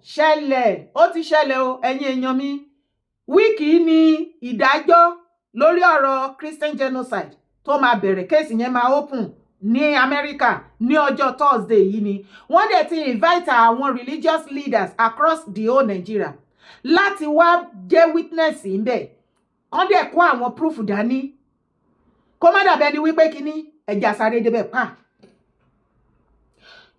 ṣẹlẹ̀ ó ti ṣẹlẹ̀ o ẹ̀yin èèyàn mi wíìkì ní ìdájọ́ lórí ọ̀rọ̀ Christian genocide tó máa bẹ̀rẹ̀ kéèsì yẹn máa open ní Amẹ́ríkà ní ọjọ́ Thursday yìí ni wọ́n dẹ̀ ti invite àwọn religious leaders across the whole Nigeria láti wá jẹ́ witness ńbẹ̀ wọ́n dẹ̀ kó àwọn proof dání kó má dàbẹ́ ni wípé kíní ẹ̀jà sáré débẹ̀ pa.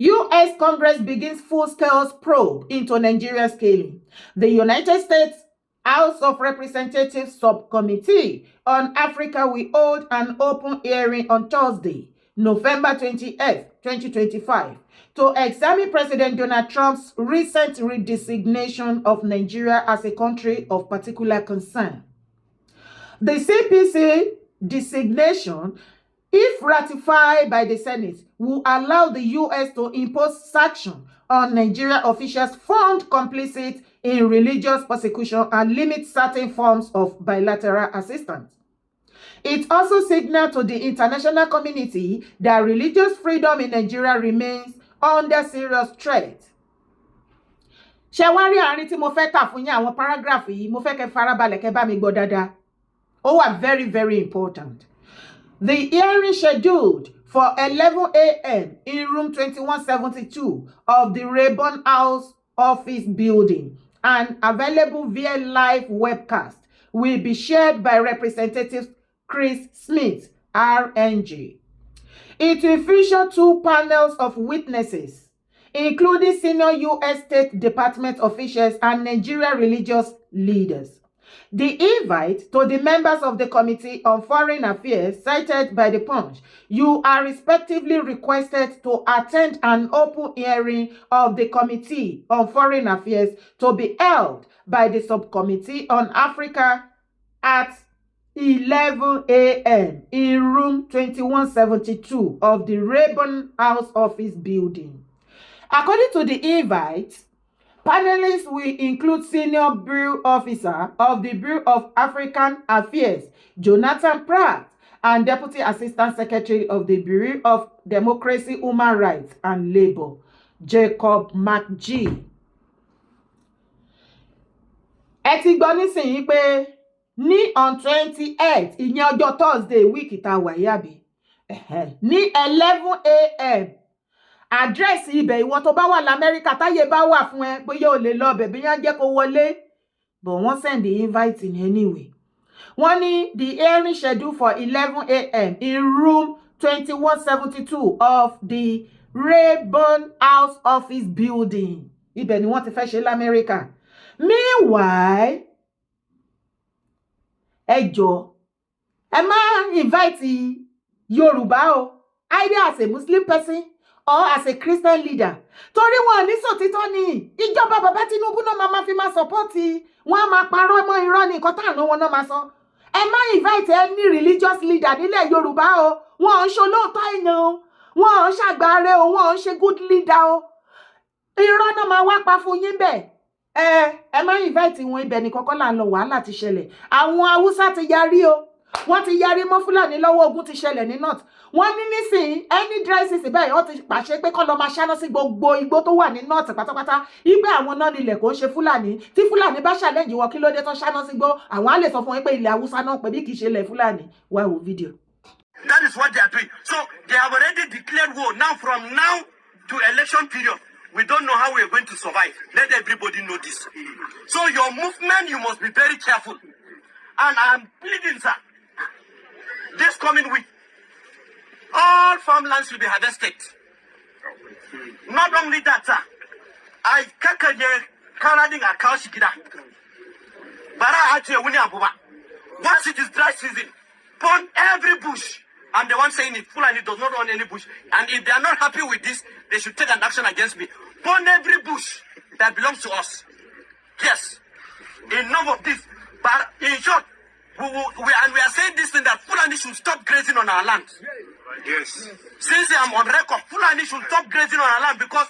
U.S. Congress begins full-scale probe into Nigeria's killing. The United States House of Representatives Subcommittee on Africa will hold an open hearing on Thursday, November 28, 2025, to examine President Donald Trump's recent redesignation of Nigeria as a country of particular concern. The CPC designation, if ratified by the Senate, will allow the U.S. to impose sanctions on Nigeria officials found complicit in religious persecution and limit certain forms of bilateral assistance. It also signaled to the international community that religious freedom in Nigeria remains under serious threat. Ṣé wá rí àárín tí mo fẹ́ kà fún yín àwọn paragraph yìí mo fẹ́ kẹ́ farabalẹ̀ kẹ́ bá mi gbọ́ dáadáa. Ó wà very, very important. The hearing scheduled for 11 a.m. in room 2172 of the Rayburn House Office building and available via live webcast will be shared by Representative Chris Smith, RNG. It will feature 2 panels of witnesses, including senior U.S. State Department officials and Nigeria religious leaders. The invite to the members of the Committee on Foreign Affairs cited by the Punch, you are respectively requested to attend an open hearing of the Committee on Foreign Affairs to be held by the Subcommittee on Africa at 11 a.m. in room 2172 of the Rayburn House Office building. According to the invite, panelists will include Senior Bureau Officer of the Bureau of African Affairs, Jonathan Pratt, and Deputy Assistant Secretary of the Bureau of Democracy, Human Rights and Labor, Jacob McGee. Ẹ ti gbọ́ nísìnyí pé ní on 28 ìyẹn ọjọ́ Thursday week tá wà yàbí ní 11 a.m. àdírẹ́sì ibẹ̀ ìwọ tó bá wà l'Amẹ́ríkà táyé bá wà fún ẹ bóyá o lè lọ bẹ̀ bí yán jẹ́ kó wọlé but wọ́n send the invite in anyway. Wọ́n ní the hearing scheduled for 11 a.m. in room 2172 of the Rayburn House Office building. Ibẹ̀ ni wọ́n ti fẹ́ ṣe l'Amẹ́ríkà. Meanwhile, ẹ jọ̀ọ́ ẹ má invite Yorùbá o, either as a Muslim person or as a Christian leader. Torí wọn ní sòtítọ́ ni ìjọba bàbá Tinubu náà máa fi máa support wọn á máa parọ́ mọ́ irọ́ ní nǹkan táwọn wọn náà máa sọ. Ẹ má invite any religious leader nílẹ̀ Yorùbá o. Wọn ò ń ṣe olóòótọ́ èèyàn o. Wọn ò ń ṣàgbáre o. Wọn ò ń ṣe good leader o. Irọ́ náà máa wá pa fún yín bẹ́ẹ̀. Ẹ má invite wọn ibẹ̀ ní kọ́kọ́ là ń lọ wàhálà ti ṣẹlẹ̀. Àwọn Hausa ti yarí o. Wọ́n ti yarí mọ́ Fúlàní lọ́wọ́ ogun ti ṣẹlẹ̀ ní north. Wọ́n ní nísìnyí any dry season báyìí wọ́n ti pàṣẹ pé kọ́ lọ máa ṣáná sí gbogbo igbó tó wà ní north pátápátá. Ìgbé àwọn náà nílẹ̀ kò ń ṣe Fúlàní. Tí Fúlàní bá challenge wọn kí ló dé tó ṣáná sí gbó, àwọn á lè sọ fún wọn pé ilẹ̀ Hausa náà pé bí kì í ṣe ilẹ̀ Fúlàní. Wá wo video. That is what they are doing. So they have already declared war. Now from now to election period, we don't know how we are going to survive. Let everybody know this. So your movement, you must be very careful. And I'm pleading, sir, this coming week, all farmlands will be harvested. Not only that, sir, I can't carrying a cow shikida. Bara ati wuni abuba. Once it is dry season, burn every bush. I'm the one saying it. Fulani does not own any bush. And if they are not happy with this, they should take an action against me. Burn every bush that belongs to us. Yes. Enough of this. But in short, we are saying this thing that Fulani should stop grazing on our land. Yes. Since I'm on record, Fulani should stop grazing on our land because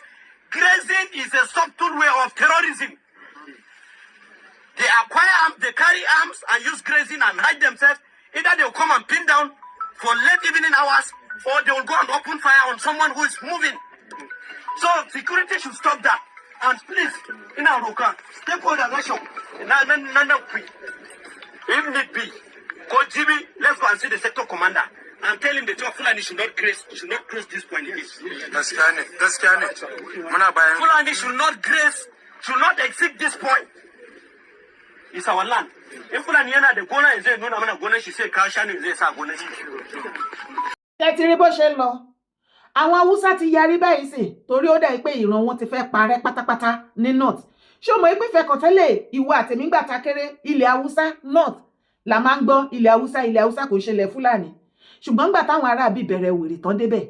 grazing is a subtle way of terrorism. They acquire arms, they carry arms and use grazing and hide themselves. Either they will come and pin down for late evening hours, or they will go and open fire on someone who is moving. So security should stop that. And please, Ina roka, stakeholders action. Na quick. If need be, go Jimmy, let's go and see the sector commander and tell him the two Fulani should not cross this point. That's Fulani should not exceed this point. It's our land. If Fulani yana the gona is there, no na gona she say Kashani is there, sa gona. Tẹ́tí rí bó ṣe ń lọ. Àwọn Hausa ti yarí báyìí sí torí ó dà pé ìran wọn ti fẹ́ parẹ́ pátápátá ní north. Ṣé o mọ̀ pé fẹ́kàn tẹ́lẹ̀ ìwọ àtẹ̀mígbà ta kéré ilẹ̀ Hausa north la máa ń gbọ́ ilẹ̀ Hausa kò ṣẹlẹ̀ Fúlàní. Ṣùgbọ́n gbà táwọn ará bí bẹ̀rẹ̀ wèrè tán débẹ̀.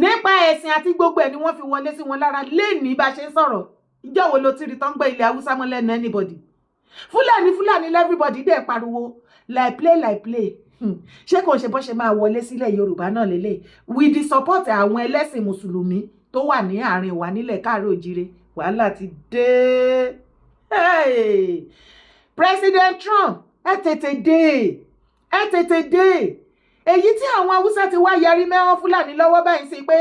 Nípa ẹ̀sìn àti gbogbo ẹ̀ ni wọ́n fi wọlé sí wọn lára léèní bá ṣe ń sọ̀rọ̀. Ìjọ́ wo lo ti rí tán gbé ilẹ̀ Hausa mọ́ lẹ́nu anybody? Fúlàní everybody dẹ̀ pariwo like play. Ṣé kò ṣe bó ṣe máa wọlé sílẹ̀ Yorùbá náà lélẹ̀ with the support àwọn ẹlẹ́sìn mùsùlùmí tó wà ní àárín wa nílẹ̀ káàárọ̀ òjíire wàhálà ti dé. President Trump ẹ tètè dé èyí tí àwọn Haúsá ti wá yarí mẹ́wọ́n Fúlàní lọ́wọ́ báyìí sí pé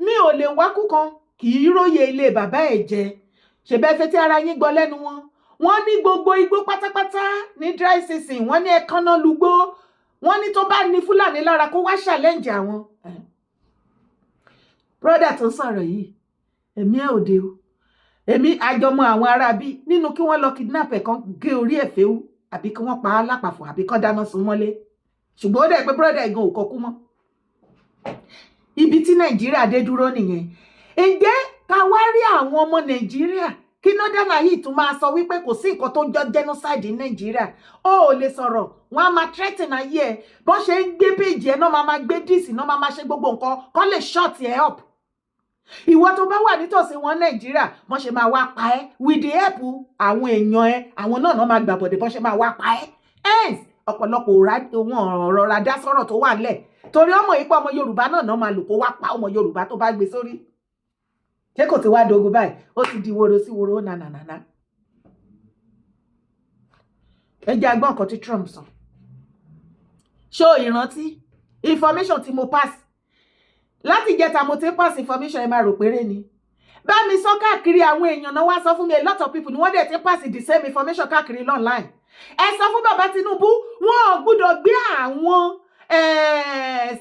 mi ò lè wákú kan kì í róye ilé bàbá ẹ̀ jẹ ṣèbẹ́ fẹ́ tí ara yín gbọ́ lẹ́nu wọ́n ní gbogbo igbó pátápátá ní dry season wọ́n ní ẹ̀kánná lugbó wọ́n ní tó bá ní Fúlàní lára kó wá challenge àwọn. Brother tó sọ̀rọ̀ yìí èmi ẹ̀ òde o èmi àjọmọ àwọn ará bí nínú kí wọ́n lọ kidnap ẹ̀ kan gé orí ẹ̀ fẹ́wú àbí kí wọ́n pa á lápapọ̀ àbí kán dáná sun mọ́lé ṣùgbọ́n ó dẹ̀ pé brother ẹ̀gan ò kọkú mọ́. Ibi tí Nàìjíríà dé dúró nìyẹn. Ǹjẹ́ ká wá rí àwọn ọmọ Nàìjíríà kí nọ́dánà yìí tún máa sọ wípé kò sí nǹkan tó jọ genocide ní Nàìjíríà ó lè sọ̀rọ̀ wọ́n á máa threaten ayé ẹ̀ bọ́n ṣe ń gbé péjì ẹ̀ náà máa gbé díìsì náà máa ṣe gbogbo nǹkan kọ́ lè shut ẹ̀ up. Ìwọ tó bá wà nítòsí wọn Nàìjíríà wọ́n ṣe máa wá pa ẹ́ with the help àwọn èèyàn ẹ̀ àwọn náà máa gbàbọ̀dẹ̀ bọ́n ṣe máa wá pa ẹ́. Hence ọ̀pọ̀lọpọ̀ ọ̀rọ̀ radá sọ̀rọ̀ tó wà nílẹ̀ torí ọmọ yìí pé ọmọ Yorùbá náà máa lò kó wá pa ọmọ Yorùbá tó bá gbé sórí. Ṣé kò ti wá dogun báyìí ó ti di woro sí woro nànànàná. Ẹ jẹ́ agbọ́n nǹkan tí Trump sọ. Ṣó ìrántí information tí mo pass láti ìjẹta mo ti pass information ẹ máa rò péré ni. Bá mi sọ káàkiri àwọn èèyàn náà wá sọ fún mi a lot of people ni wọ́n dẹ̀ ti pass the same information káàkiri online. Ẹ sọ fún bàbá Tinubu wọn ò gbúdọ̀ gbé àwọn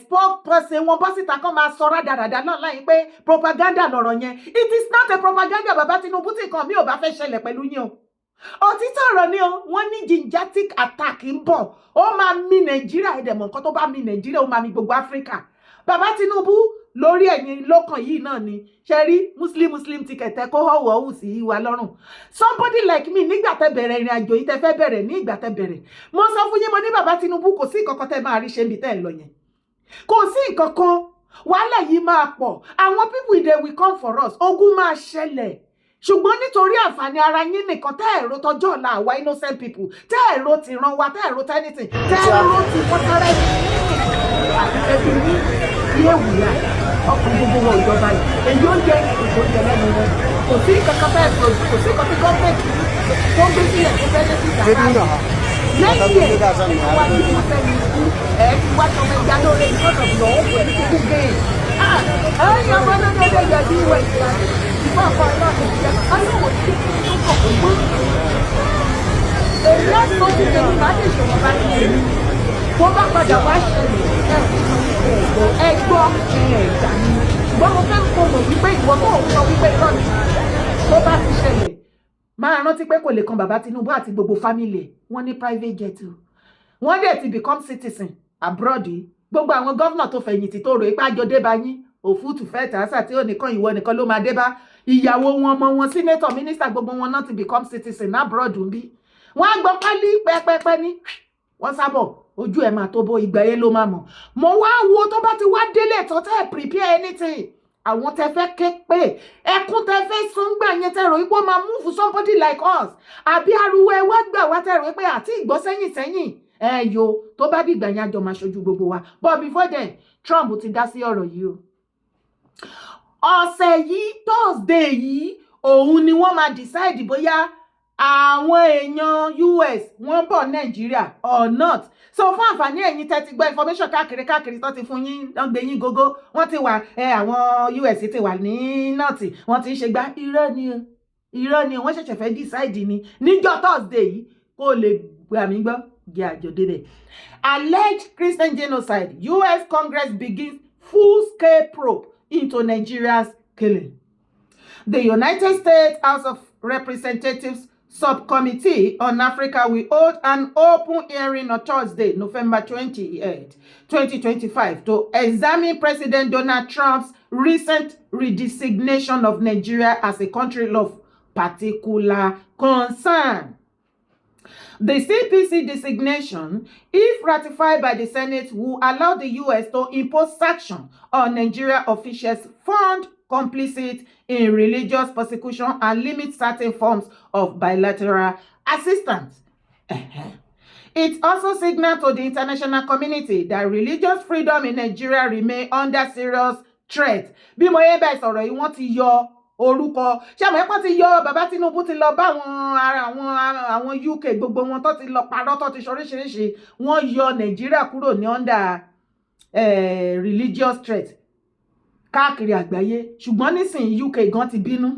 spokesperson wọn bọ́ síta kan máa sọ rádaràdà náà láyé pé propaganda lọ̀rọ̀ yẹn. It is not a propaganda bàbá Tinubu tí nǹkan mi ò bá fẹ́ ṣẹlẹ̀ pẹ̀lú yín o. Òtítọ́ ọ̀rọ̀ ni o wọ́n ní gingivitis attack ń bọ̀ ó máa mì Nàìjíríà ẹ̀dẹ̀mọ̀ nǹkan tó bá mì Nàìjíríà ó máa mì gbogbo Áfíríkà. Bàbá Tinubu lórí ẹ̀yin lọ́kàn yìí náà ni ṣe rí muslim ticket ẹ kó họ̀wọ̀ hù sí wa lọ́rùn. Somebody like me nígbà tẹ́ bẹ̀rẹ̀ ìrìn àjò yìí tẹ́ fẹ́ bẹ̀rẹ̀ ní ìgbà tẹ́ bẹ̀rẹ̀ mo sọ fún yín mo ní bàbá Tinubu kò sí nǹkan kan tẹ́ máa rí ṣe níbi tẹ́ ẹ lọ yẹn kò sí nǹkan kan wàhálà yìí máa pọ̀ àwọn people they will come for us ogun máa ṣẹlẹ̀ ṣùgbọ́n nítorí àǹfààní ara yín nìkan tẹ́ ẹ̀rọ tọjọ́ ọ̀la àwa innocent people tẹ́ ẹ̀rọ ti ràn wá tẹ́ ẹ̀rọ anything tẹ́ ẹ̀rọ ti kọ́tàrẹ́ ẹ̀bí ní ilé ìwúyà ọkùnrin gbogbo wọn ìjọba yìí èyí ó jẹ ìkóúnjẹ lẹ́nu wọn kò sí kankan bẹ́ẹ̀ tó kò sí kankan tí gọ́ọ̀mẹ̀ntì tó ń gbé sílẹ̀ tó fẹ́ lẹ́sìn ìdájọ́ lẹ́yìn ẹ̀ wá ní ìfẹ́ mi kú ẹ̀ ti wá tọmọ ẹja lóore because of your own political gain. ẹ̀yin ọmọ ẹlẹ́dẹ̀ẹ́dẹ́ yẹ bí ìwé ìgbà ìfọ̀ ọ̀pọ̀ ẹ̀rọ ìjẹ́ ọlọ́wọ́ tí ó kọ̀ kó gbó. èyí á tó ti tẹ̀lé má lè ṣòwò bá ní èmi tó bá padà wá ṣẹlẹ̀ ẹgbọ́ ẹ̀ẹ̀dà ni ṣùgbọ́n mo fẹ́ kó mọ̀ wípé ìwọ tó ń sọ wípé irọ́ ni tó bá ti ṣẹlẹ̀ máa rántí pé kò lè kan bàbá Tinubu àti gbogbo fámìlì ẹ̀ wọ́n ní private jet o wọ́n dẹ̀ ti become citizen abroad gbogbo àwọn gọ́vnà tó fẹ̀yìntì tó rò ipá àjọ débá yín òfútù fẹ́ tàásà tí ó nìkan ìwọ nìkan ló máa débá ìyàwó wọn ọmọ wọn senator minister gbogbo wọn náà ti become citizen abroad ń bí wọ́n á gbọ́ pálí pẹ́pẹ́pẹ́ ní wọ́n sábọ̀ ojú ẹ̀ máa tó bó ìgbà yẹn ló máa mọ̀ mo wá wo tó bá ti wá délé tó tẹ́ prepare anything àwọn tẹ́ fẹ́ ké pé ẹkún tẹ́ fẹ́ sún gbà yẹn tẹ́ rò ipò máa move somebody like us àbí ariwo ẹ wá gbà wá tẹ́ rò pé àti ìgbọ́ sẹ́yìn ẹ yo tó bá dìgbà yẹn àjọ máa ṣojú gbogbo wa but before then Trump ti dá sí ọ̀rọ̀ yìí o ọ̀sẹ̀ yìí Thursday yìí òun ni wọ́n máa decide bóyá àwọn èèyàn US wọ́n bọ̀ Nàìjíríà or not so fún àǹfààní ẹ̀yin tẹ́ ti gbọ́ information káàkiri tó ti fún yín wọ́n gbé yín gógó wọ́n ti wà àwọn US ti wà ní north wọ́n ti ń ṣe gbá irọ́ ni o irọ́ ni wọ́n ṣẹ̀ṣẹ̀ fẹ́ decide ni níjọ́ Thursday yìí kó lè gbà mí gbọ́ gé àjọ débẹ̀. Alleged Christian genocide. US Congress begins full-scale probe into Nigeria's killing. The United States House of Representatives Subcommittee on Africa will hold an open hearing on Thursday, November 28, 2025, to examine President Donald Trump's recent redesignation of Nigeria as a country of particular concern. The CPC designation, if ratified by the Senate, will allow the U.S. to impose sanctions on Nigeria officials found complicit in religious persecution and limit certain forms of bilateral assistance. It also signaled to the international community that religious freedom in Nigeria remains under serious threat. Bí mo yé bẹ́ẹ̀ sọ̀rọ̀ yìí, wọ́n ti yọ orúkọ ṣé àmọ́ ẹ̀pọ́n ti yọ bàbá Tinubu ti lọ bá àwọn UK gbogbo wọn tó ti lọ parọ́ tó ti ṣoríṣiríṣi, wọ́n yọ Nàìjíríà kúrò ní under religious threat káàkiri àgbáyé. Ṣùgbọ́n nísìnyí UK gan ti bínú.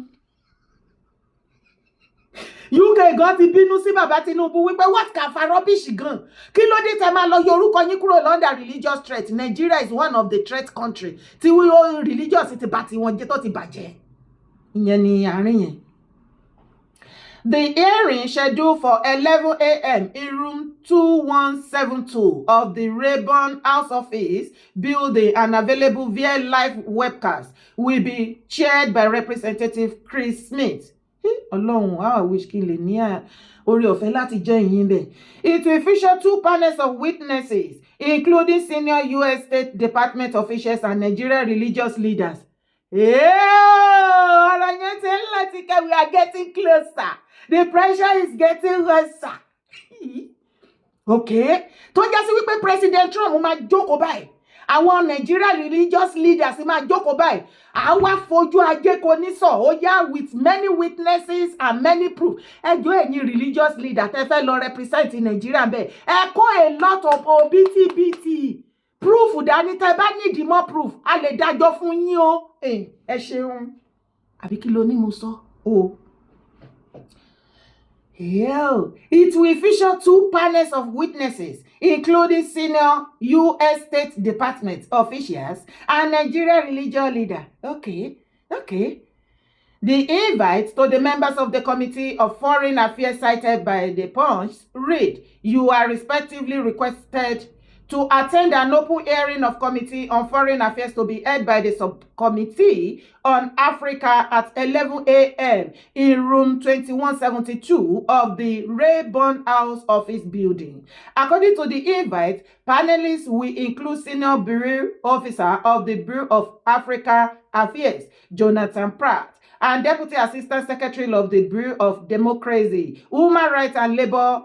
UK gan ti bínú sí bàbá Tinubu wípé what can fa rubbish gan, kí ló dé tẹ́ máa lọ yọ orúkọ yín kúrò under religious threat. Nigeria is one of the threat country tí wọ́n religious ti bá ti wọn jẹ́ tó ti bàjẹ́. Ìyẹn ni àárín yẹn. The hearing scheduled for 11 a.m. in room 2172 of the Rayburn House Office building and available via live webcast will be chaired by Representative Chris Smith. Ọlọ́run, how I wish kí n lè ní orí ọ̀fẹ́ láti jẹ́ ìyín bẹ̀. It will feature 2 panels of witnesses, including senior U.S. State Department officials and Nigerian religious leaders. We are getting closer. The pressure is getting worse. Okay. Tó jẹ́ sí wípé President Trump máa jókòó báyìí. Àwọn Nigerian religious leaders máa jókòó báyìí. Àwa fojú ajé kò ní sọ. Ó yá with many witnesses and many proof. Ẹjọ́ ẹ̀yin religious leader tẹ́ fẹ́ lọ represent Nigeria bẹ́ẹ̀. Ẹ kó a lot of OBTBT. Proof dání tẹ́ bá need more proof. A lè dájọ́ fún yín o. Ẹ ṣeun. Àbí kí ló ní mo sọ? O. Yeah. It will feature 2 panels of witnesses, including senior U.S. State Department officials and Nigerian religious leader. Okay. The invite to the members of the Committee of Foreign Affairs cited by the Punch read, you are respectively requested to attend an open hearing of Committee on Foreign Affairs to be held by the Subcommittee on Africa at 11 a.m. in room 2172 of the Rayburn House Office building. According to the invite, panelists will include Senior Bureau Officer of the Bureau of Africa Affairs, Jonathan Pratt, and Deputy Assistant Secretary of the Bureau of Democracy, Human Rights and Labor,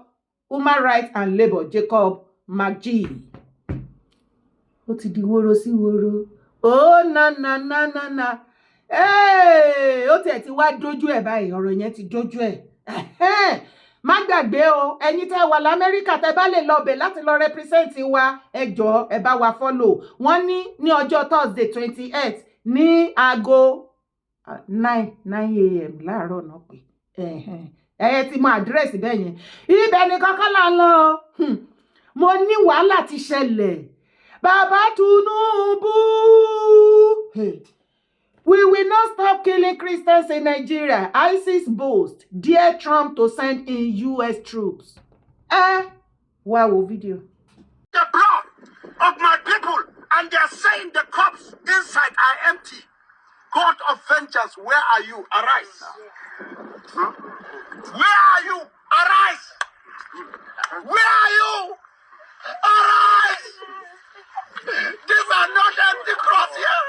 Jacob McGee. Ó ti di wóró sí wóró. Na. Ó tiẹ̀ ti wá dójú ẹ̀ báyìí, ọ̀rọ̀ yẹn ti dójú ẹ̀. Má gbàgbé o, ẹ̀yin tẹ́ wà l'Amẹ́ríkà tẹ́ bá lè lọ bẹ̀ láti lọ represent wa, ẹ jọ̀ọ́ ẹ bá wa follow. Wọ́n ní ọjọ́ Thursday 28 ní aago 9 a.m. láàárọ̀ náà pé. Ẹ ti mọ àdírẹ́sì bẹ́ẹ̀ yẹn. Ibẹ̀ ni kankan là ń lọ. Mo ní wàhálà ti ṣẹlẹ̀. Bàbá Tinubu. We will not stop killing Christians in Nigeria. ISIS boast, dare Trump to send in U.S. troops. Wow, video. The blood of my people, and they're saying the cups inside are empty. God of vengeance, where are you? Arise. Where are you? Arise. Where are you? Arise. These are not empty cross here.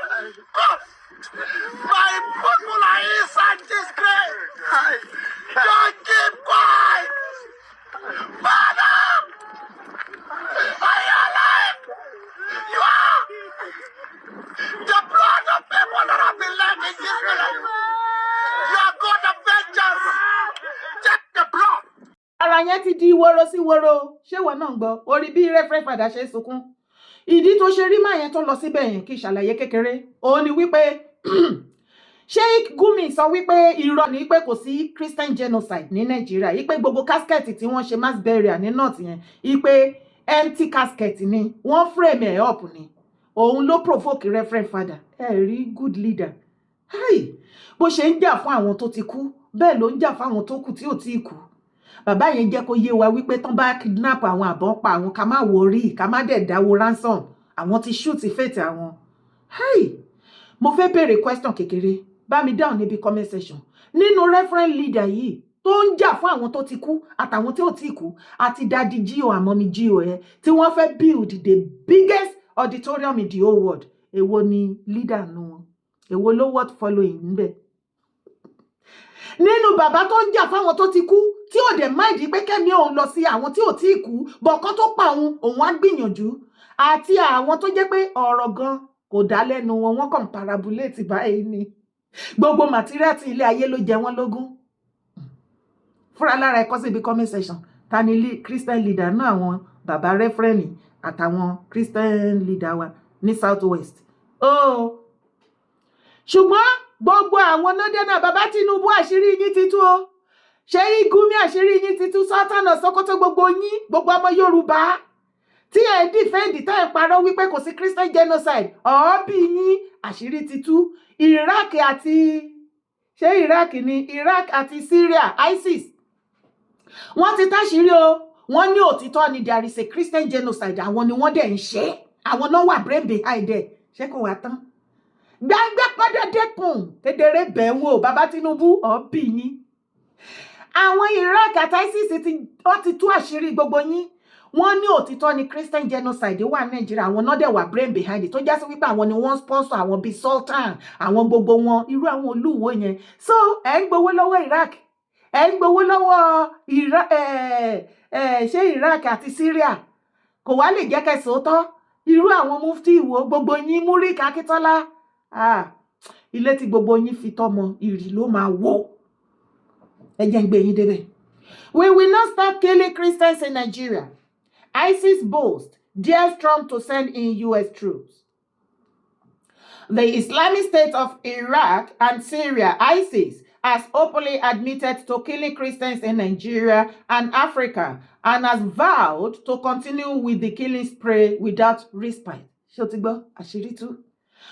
My people are inside this grave. Don't keep quiet. Father, are you alive? You are. The blood of people that have been left in this village. You are God of vengeance. Take the blood. Ara yẹn ti di wóró sí wóró. Ṣé ìwọ náà gbọ́? Orí bí Reverend Father ṣe sunkún. Ìdí tó ṣe rí máa yẹn tó lọ síbẹ̀ yẹn kí ìṣàlàyé kékeré. Ó ní wípé Sheikh Gumi sọ wípé irọ́ ni pé kò sí Christian genocide ní Nàìjíríà, wípé gbogbo casket tí wọ́n ṣe mass burial ní north yẹn, wípé empty casket ni wọ́n frame ẹ̀ up ni. Òun ló provoke Reverend Father. Rí good leader. Bó ṣe ń jà fún àwọn tó ti kú, bẹ́ẹ̀ ló ń jà fún àwọn tó kù tí ò tí kú. Bàbá yẹn jẹ́ kó yé wa wípé tán bá kidnap àwọn àbọ̀ pa àwọn ká má worry, ká má dẹ̀ dáwó ransom. Àwọn ti shoot fate àwọn. Mo fẹ́ béèrè question kékeré. Bá mi down níbi comment section. Nínú reference leader yìí tó ń jà fún àwọn tó ti kú àtàwọn tí ò tí kú àti Daddy Gio àmọ́mi Gio tí wọ́n fẹ́ build the biggest auditorium in the whole world. Èwo ni leader nu wọn? Èwo ló worth following ńbẹ̀? Nínú bàbá tó ń jà fún àwọn tó ti kú tí ò dẹ̀ mind pé kẹ́mi òun lọ sí àwọn tí ò tí kú bọ̀kan tó pa òun á gbìyànjú àti àwọn tó jẹ́ pé ọ̀rọ̀ gan kò dá lẹ́nu wọn, wọ́n kàn parabulate báyìí ni. Gbogbo material tí ilé ayé ló jẹ wọ́n lógún. Fúnra lára ẹ̀kọ́ síbi comment section. Ta ni Christian leader náà àwọn bàbá referee àtàwọn Christian leader wa ní South West. Ṣùgbọ́n gbogbo àwọn nọ́dẹ́nà bàbá Tinubu àṣírí yín ti tú o. Sheikh Gumi àṣírí yín ti tú. Sátánà Sókótó gbogbo yín, gbogbo ọmọ Yorùbá tí ẹ defend tá ẹ parọ́ wípé kò sí Christian genocide. Ọ̀ọ́bì yín àṣírí ti tú. Iraq àti Iraq àti Syria ISIS wọ́n ti táṣírí o. Wọ́n ní òtítọ́ ni there is a Christian genocide. Àwọn ni wọ́n dẹ̀ ń ṣe. Àwọn náà wà brain behind it. Ṣé kò wá tán? Gbàgbé padà dẹ́kun kedere bẹ̀ wò bàbá Tinubu ọ̀bì yín. Àwọn Iraq àti ISIS wọ́n ti tú àṣírí gbogbo yín. Wọ́n ní òtítọ́ ni Christian genocide wà ní Nàìjíríà. Àwọn náà dẹ̀ wà brain behind it. Tó já sí wípé àwọn ni wọ́n sponsor àwọn bíi Sultan, àwọn gbogbo wọn, irú àwọn olúwo yẹn. So ẹ̀ ń gbowó lọ́wọ́ Iraq, ẹ̀ ń gbowó lọ́wọ́ Iraq àti Syria. Kò wá lè jẹ́ kẹsàn ó tọ́. Irú àwọn mufti ìwò gbogbo yín Múrí Akíntọ́lá. Ilé tí gbogbo yín fi tọ́mọ ìrì ló máa wó. Ẹ jẹ́ ń gbé yín débẹ̀. We will not stop killing Christians in Nigeria. ISIS boast dares Trump to send in US troops. The Islamic State of Iraq and Syria, ISIS, has openly admitted to killing Christians in Nigeria and Africa and has vowed to continue with the killing spree without respite. Ṣé o ti gbọ́? Àṣírí tú.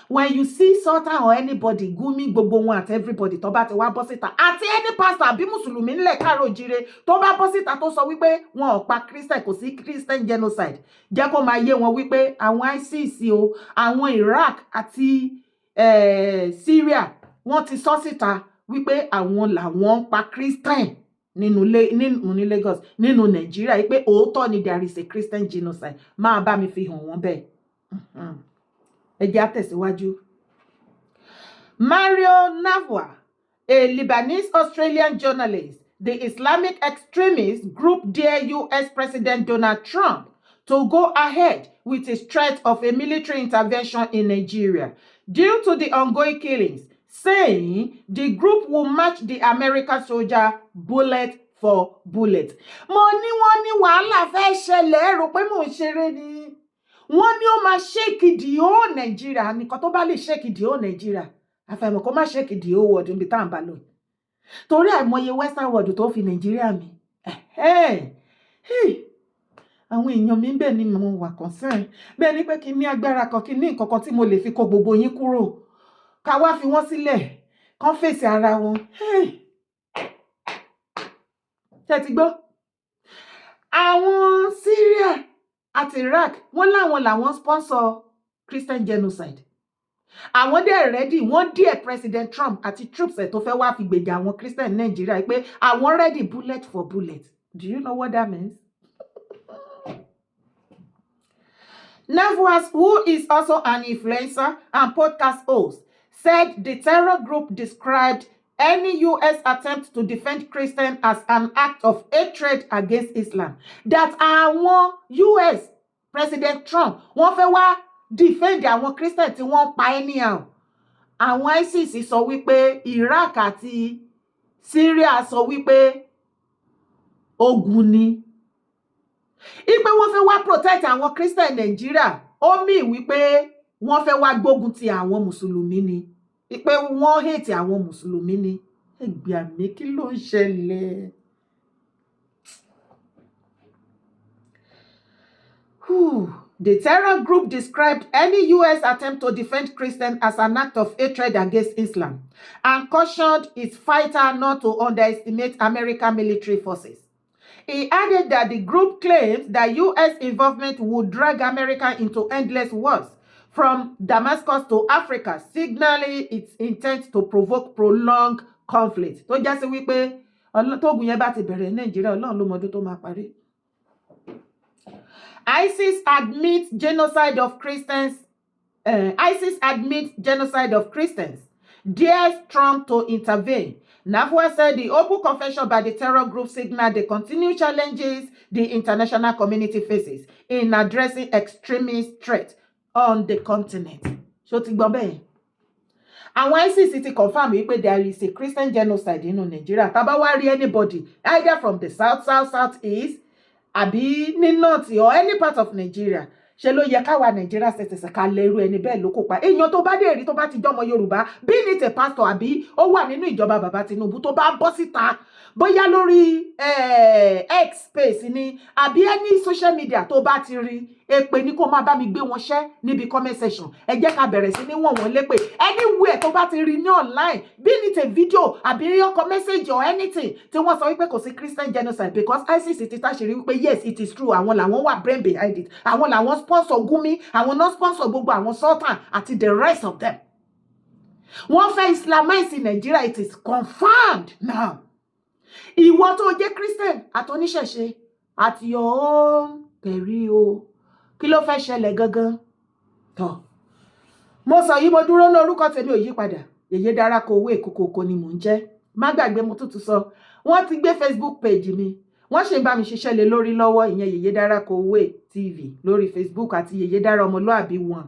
When you see Sultan or anybody, Gumi, gbogbo wọn àti everybody tó bá ti wá bọ́ síta, àti any pastor àbí Mùsùlùmí nílẹ̀ káàró jíire tó bá bọ́ síta tó sọ wípé wọn ò pa Christian, kò sí Christian genocide, jẹ́ kó máa yé wọn wípé àwọn ISIS o, àwọn Iraq àti Syria wọ́n ti sọ síta wípé àwọn làwọn pa Christian nínú Lagos, nínú Nàìjíríà, wípé òótọ́ ni there is a Christian genocide. Máa bá mi fi hàn wọ́n bẹ́ẹ̀. Ẹ jẹ́ á tẹ̀síwájú. Mario Navwa, a Lebanese-Australian journalist, the Islamic extremist group dare US President Donald Trump to go ahead with his threat of a military intervention in Nigeria due to the ongoing killings, saying the group will match the American soldier bullet for bullet. Mo ní wọ́n ní wàhálà fẹ́ ṣẹlẹ̀, rò pé mò ń ṣeré ni. Wọ́n ní ó máa shake the whole Nigeria. Nìkan tó bá lè shake the whole Nigeria. Àfàìmọ̀ kó má shake the whole world níbi tá à ń bá lọ. Torí àìmọye Western world tó fi Nigeria mi. Àwọn èèyàn mi bẹ́ẹ̀ ni mo wà concern. Bẹ́ẹ̀ ni pé kí ní agbára kan, kí ní nǹkan kan tí mo lè fi kó gbogbo yín kúrò. Ká wá fi wọ́n sílẹ̀, kán fèsì ara wọn. Ṣé ti gbọ́? Àwọn Syria àti Iraq wọ́n láwọn làwọn sponsor Christian genocide. Àwọn dẹ̀ ready, wọ́n díẹ̀ President Trump àti troops ẹ̀ tó fẹ́ wá fi gbèjà àwọn Christian ní Nigeria pé àwọn ready bullet for bullet. Do you know what that means? Navwas, who is also an influencer and podcast host, said the terror group described any US attempt to defend Christians as an act of hatred against Islam. That àwọn US President Trump wọ́n fẹ́ wá defend àwọn Christian tí wọ́n pa anyhow. Àwọn ISIS sọ wípé Iraq àti Syria sọ wípé ogun ni. Ipe wọ́n fẹ́ wá protect àwọn Christian Nigeria. Ó mì wípé wọ́n fẹ́ wá gbógun ti àwọn Mùsùlùmí ni. pé wọ́n hate àwọn mùsùlùmí ni. Ẹgbẹ́ àmì kí ló ń ṣẹlẹ̀? The terror group described any U.S. attempt to defend Christians as an act of hatred against Islam and cautioned its fighter not to underestimate American military forces. He added that the group claims that U.S. involvement would drag America into endless wars from Damascus to Africa, signaling its intent to provoke prolonged conflict. Tó já sí wípé tógun yẹn bá ti bẹ̀rẹ̀ Nàìjíríà, Ọlọ́run ló mọdún tó máa parí. ISIS admits genocide of Christians. ISIS admits genocide of Christians. Dares Trump to intervene. Nafwa said the open confession by the terror group signaled the continued challenges the international community faces in addressing extremist threats on the continent. Ṣó ti gbọ́ bẹ́ẹ̀? Àwọn ISIS ti confirm wípé there is a Christian genocide in Nigeria. Tá bá wá rí anybody either from the south, east, àbí ní north or any part of Nigeria, ṣe ló yẹ káwa Nigeria citizens ká lẹ́rú ẹni bẹ́ẹ̀ ló kópa. Èèyàn tó bá dé rí tó bá ti jọmọ Yorùbá, bí ní tẹ pastor àbí ó wà nínú ìjọba bàbá Tinubu tó bá bọ́ síta bóyá lórí X space ni àbí any social media tó bá ti rí, èpè ní kó máa bá mi gbé wọn ṣẹ́ níbi comment section. Ẹ jẹ́ ká bẹ̀rẹ̀ sí ní wọ̀n lépè anywhere tó bá ti rí ní online, bí ní tẹ video àbí ọkọ̀ message or anything tí wọ́n sọ wípé kò sí Christian genocide, because ISIS ti táṣìírí wípé yes it is true, àwọn làwọn wà brain behind it, àwọn làwọn sponsor Gumi, àwọn náà sponsor gbogbo àwọn Sultan àti the rest of them. Wọ́n fẹ́ Islamize Nigeria, it is confirmed now. Ìwọ tó jẹ́ Christian àtọ́níṣẹ̀ṣe at your own peril. Kí ló fẹ́ ṣẹlẹ̀ gangan? Tọ́. Mo sọ yìí mo dúró ní orúkọ tèmi ò yí padà. Yèyé dára kó owó èkókòkò ni mò ń jẹ́. Má gbàgbé mo tútù sọ. Wọ́n ti gbé Facebook page mi. Wọ́n ṣe ń bá mi ṣiṣẹ́ lé lórí lọ́wọ́, ìyẹn Yèyé dára kó owó TV lórí Facebook àti Yèyé dára ọmọlúàbí wọn.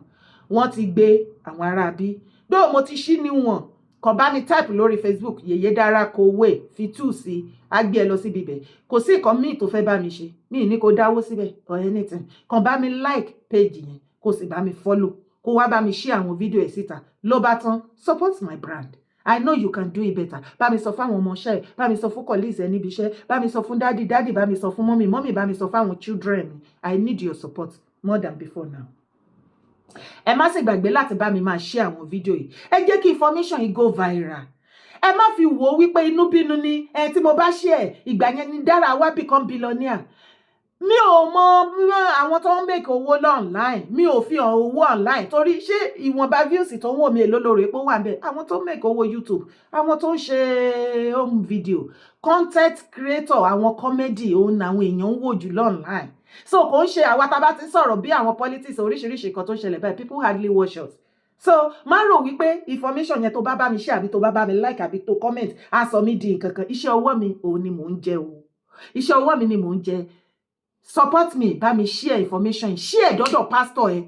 Wọ́n ti gbé àwọn ará bí. Dó mo ti ṣí ní wọn. Kàn bá mi type lórí Facebook Yèyé dára kó owó fi tú sí á gbé ẹ lọ síbi bẹ̀. Kò sí nǹkan míì tó fẹ́ bá mi ṣe. Mi ní kó dáwó síbẹ̀ or anything. Kàn bá mi like page yẹn, kó sì bá mi follow. Kó wá bá mi share àwọn video ẹ̀ síta. Ló bá tán, support my brand. I know you can do it better. Bá mi sọ fáwọn ọmọọṣẹ́, bá mi sọ fún colleagues ẹ níbi iṣẹ́, bá mi sọ fún daddy, bá mi sọ fún mommy, bá mi sọ fáwọn children. I need your support more than before now. Ẹ má sì gbàgbé láti bá mi máa share àwọn video yìí. Ẹ jẹ́ kí information yìí go viral. Ẹ má fi wò wípé inú bínú ni tí mo bá share ìgbà yẹn ni Dára wá become billionaire. Mi ò mọ àwọn tó ń make owó online. Mi ò fi hàn owó online torí ṣé ìwọ̀nba views tó ń wò mí èlò lórí pé ó wà ńbẹ̀. Àwọn tó ń make owó YouTube, àwọn tó ń ṣe home video, content creator, àwọn comedy òun àwọn èèyàn ń wò jù online. So kò ń ṣe àwa tá bá ti sọ̀rọ̀ bí àwọn politics oríṣiríṣi kan tó ń ṣẹlẹ̀ báyìí, people hardly watch us. So má rò wípé information yẹn tó bá bá mi share àbí tó bá bá mi like àbí tó comment á sọ mí di nǹkan kan. Iṣẹ́ ọwọ́ mi òun ni mò ń jẹ o. Iṣẹ́ ọwọ́ mi ni mò ń jẹ. Support me, bá mi share information, share dọ́dọ̀ pastor ẹ,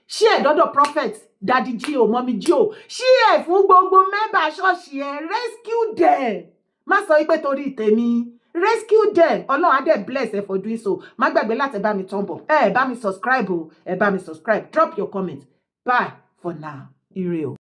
share dọ́dọ̀ prophet, daddy Gio, mommy Gio, share fún gbogbo member ṣọ́ọ̀ṣì ẹ, rescue them. Má sọ wípé torí tèmi, rescue them. Ọlọ́run á dẹ̀ bless ẹ for doing so. Má gbàgbé láti bá mi thumb up, bá mi subscribe o, bá mi subscribe, drop your comment. Bye for now. Ire o.